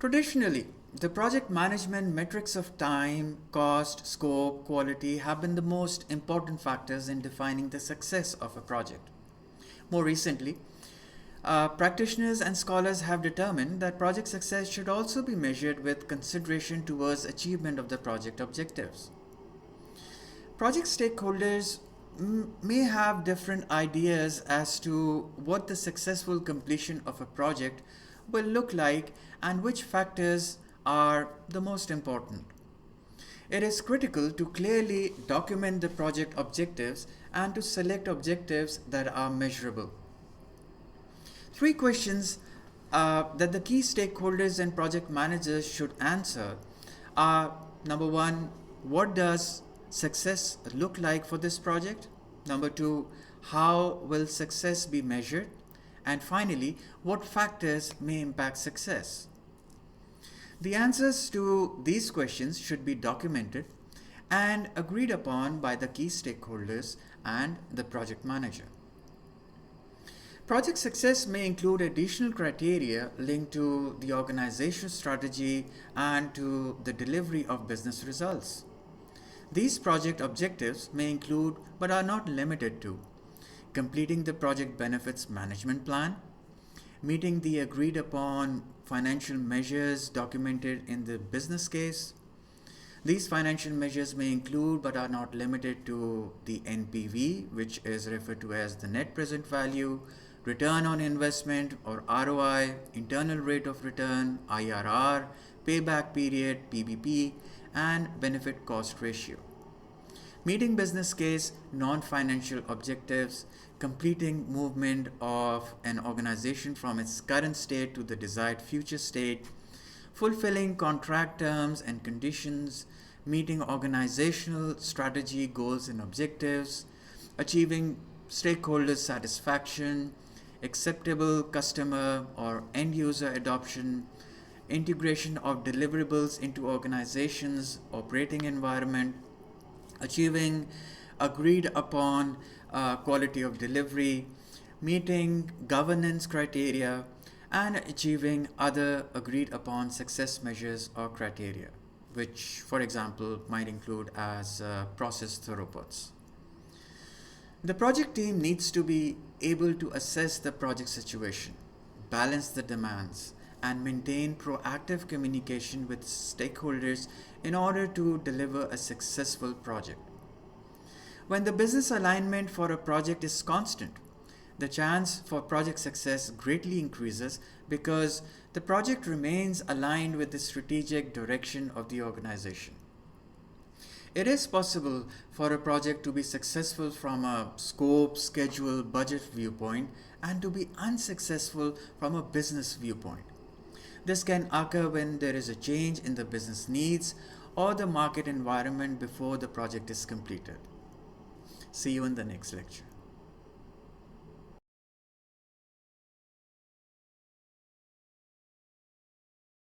Traditionally, the project management metrics of time, cost, scope, quality have been the most important factors in defining the success of a project. More recently, practitioners and scholars have determined that project success should also be measured with consideration towards achievement of the project objectives. Project stakeholders may have different ideas as to what the successful completion of a project will look like and which factors are the most important. It is critical to clearly document the project objectives and to select objectives that are measurable. Three questions that the key stakeholders and project managers should answer are: number one, what does success look like for this project? Number two, how will success be measured? And finally, what factors may impact success? The answers to these questions should be documented and agreed upon by the key stakeholders and the project manager. Project success may include additional criteria linked to the organizational strategy and to the delivery of business results. These project objectives may include, but are not limited to, completing the project benefits management plan, meeting the agreed upon financial measures documented in the business case. These financial measures may include, but are not limited to, the NPV, which is referred to as the net present value, return on investment or ROI, internal rate of return, IRR, payback period, PBP, and benefit cost ratio. Meeting business case non-financial objectives, completing movement of an organization from its current state to the desired future state, fulfilling contract terms and conditions, meeting organizational strategy goals and objectives, achieving stakeholder satisfaction, acceptable customer or end user adoption, integration of deliverables into organizations' operating environment, achieving agreed upon quality of delivery, meeting governance criteria, and achieving other agreed upon success measures or criteria, which, for example, might include as process throughputs. The project team needs to be able to assess the project situation, balance the demands, and maintain proactive communication with stakeholders in order to deliver a successful project. When the business alignment for a project is constant, the chance for project success greatly increases because the project remains aligned with the strategic direction of the organization. It is possible for a project to be successful from a scope, schedule, budget viewpoint and to be unsuccessful from a business viewpoint. This can occur when there is a change in the business needs or the market environment before the project is completed. See you in the next lecture.